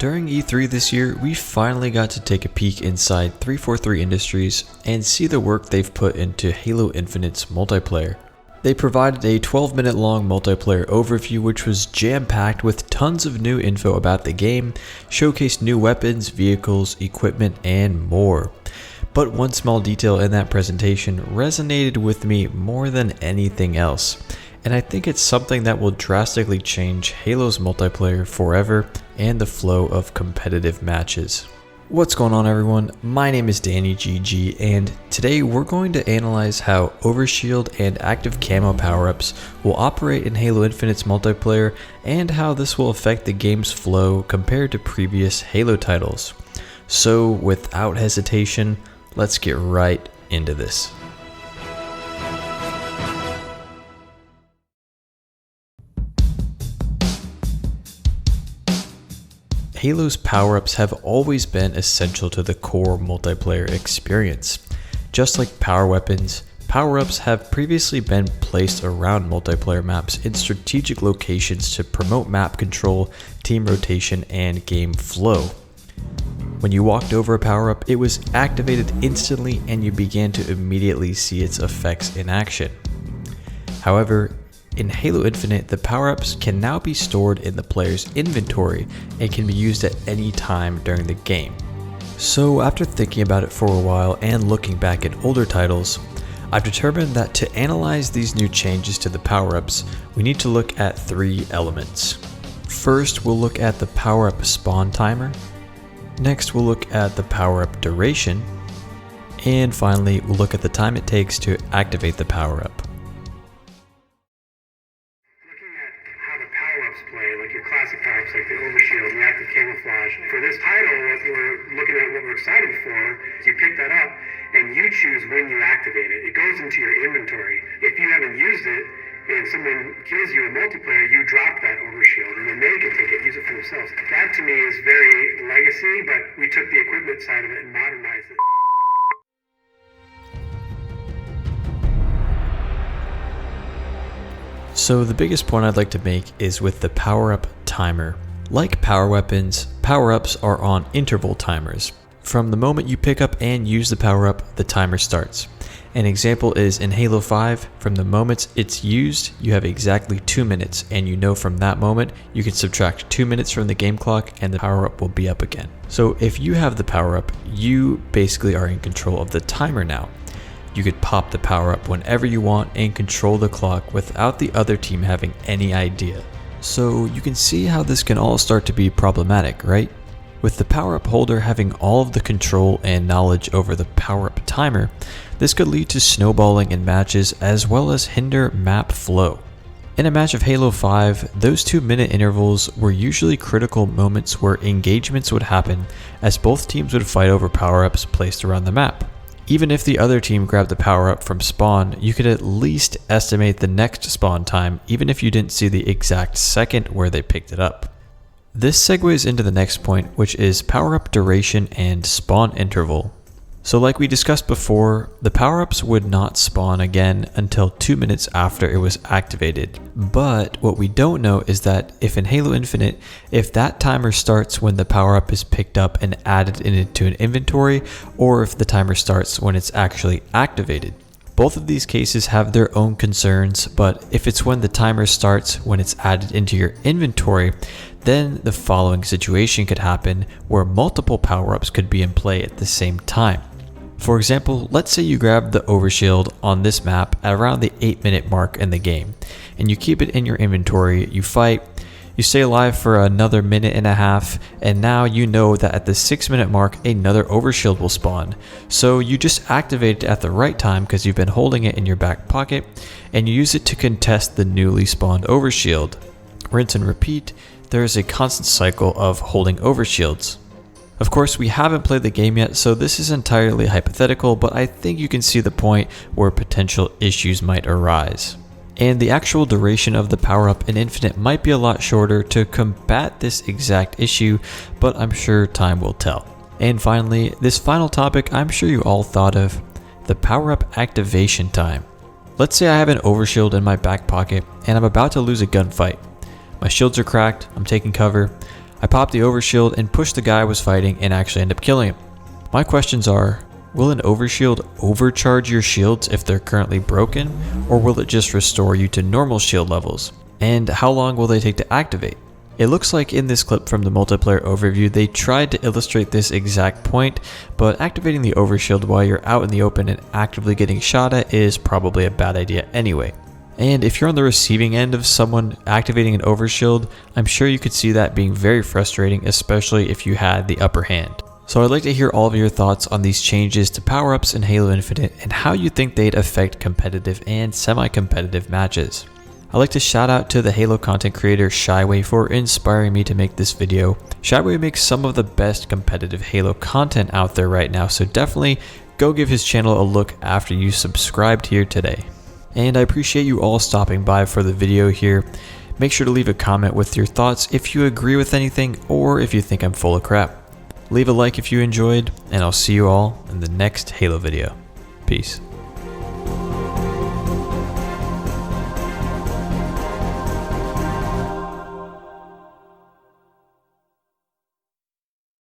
During E3 this year, we finally got to take a peek inside 343 Industries and see the work they've put into Halo Infinite's multiplayer. They provided a 12-minute long multiplayer overview which was jam-packed with tons of new info about the game, showcased new weapons, vehicles, equipment, and more. But one small detail in that presentation resonated with me more than anything else, and I think it's something that will drastically change Halo's multiplayer forever and the flow of competitive matches. What's going on, everyone? My name is Danny GG, and today we're going to analyze how Overshield and active camo power-ups will operate in Halo Infinite's multiplayer and how this will affect the game's flow compared to previous Halo titles. So without hesitation, let's get right into this. Halo's power-ups have always been essential to the core multiplayer experience. Just like power weapons, power-ups have previously been placed around multiplayer maps in strategic locations to promote map control, team rotation, and game flow. When you walked over a power-up, it was activated instantly and you began to immediately see its effects in action. However, in Halo Infinite, the power-ups can now be stored in the player's inventory and can be used at any time during the game. So after thinking about it for a while and looking back at older titles, I've determined that to analyze these new changes to the power-ups, we need to look at three elements. First, we'll look at the power-up spawn timer. Next, we'll look at the power-up duration. And finally, we'll look at the time it takes to activate the power-up. Like your classic power-ups like the Overshield and the active camouflage. For this title, what we're looking at, what we're excited for, is you pick that up and you choose when you activate it. It goes into your inventory. If you haven't used it and someone kills you in multiplayer, you drop that Overshield and then they can take it, use it for themselves. That to me is very legacy, but we took the equipment side of it and modernized it. So the biggest point I'd like to make is with the power-up timer. Like power weapons, power-ups are on interval timers. From the moment you pick up and use the power-up, the timer starts. An example is in Halo 5, from the moment it's used, you have exactly 2 minutes, and you know from that moment, you can subtract 2 minutes from the game clock and the power-up will be up again. So if you have the power-up, you basically are in control of the timer now. You could pop the power-up whenever you want and control the clock without the other team having any idea. So you can see how this can all start to be problematic, right? With the power-up holder having all of the control and knowledge over the power-up timer, this could lead to snowballing in matches as well as hinder map flow. In a match of Halo 5, those 2-minute intervals were usually critical moments where engagements would happen as both teams would fight over power-ups placed around the map. Even if the other team grabbed the power-up from spawn, you could at least estimate the next spawn time even if you didn't see the exact second where they picked it up. This segues into the next point, which is power-up duration and spawn interval. So like we discussed before, the power-ups would not spawn again until 2 minutes after it was activated. But what we don't know is that if in Halo Infinite, if that timer starts when the power-up is picked up and added into an inventory, or if the timer starts when it's actually activated. Both of these cases have their own concerns, but if it's when the timer starts when it's added into your inventory, then the following situation could happen where multiple power-ups could be in play at the same time. For example, let's say you grab the Overshield on this map at around the 8-minute mark in the game, and you keep it in your inventory, you fight, you stay alive for another minute and a half, and now you know that at the 6-minute mark another Overshield will spawn. So you just activate it at the right time because you've been holding it in your back pocket, and you use it to contest the newly spawned Overshield. Rinse and repeat, there is a constant cycle of holding Overshields. Of course, we haven't played the game yet, so this is entirely hypothetical, but I think you can see the point where potential issues might arise. And the actual duration of the power-up in Infinite might be a lot shorter to combat this exact issue, but I'm sure time will tell. And finally, this final topic I'm sure you all thought of, the power-up activation time. Let's say I have an Overshield in my back pocket and I'm about to lose a gunfight. My shields are cracked, I'm taking cover, I popped the Overshield and pushed the guy I was fighting and actually ended up killing him. My questions are, will an Overshield overcharge your shields if they're currently broken, or will it just restore you to normal shield levels? And how long will they take to activate? It looks like in this clip from the multiplayer overview they tried to illustrate this exact point, but activating the Overshield while you're out in the open and actively getting shot at is probably a bad idea anyway. And if you're on the receiving end of someone activating an Overshield, I'm sure you could see that being very frustrating, especially if you had the upper hand. So I'd like to hear all of your thoughts on these changes to power-ups in Halo Infinite and how you think they'd affect competitive and semi-competitive matches. I'd like to shout out to the Halo content creator Shyway for inspiring me to make this video. Shyway makes some of the best competitive Halo content out there right now, so definitely go give his channel a look after you subscribed here today. And I appreciate you all stopping by for the video here. Make sure to leave a comment with your thoughts if you agree with anything or if you think I'm full of crap. Leave a like if you enjoyed, and I'll see you all in the next Halo video. Peace.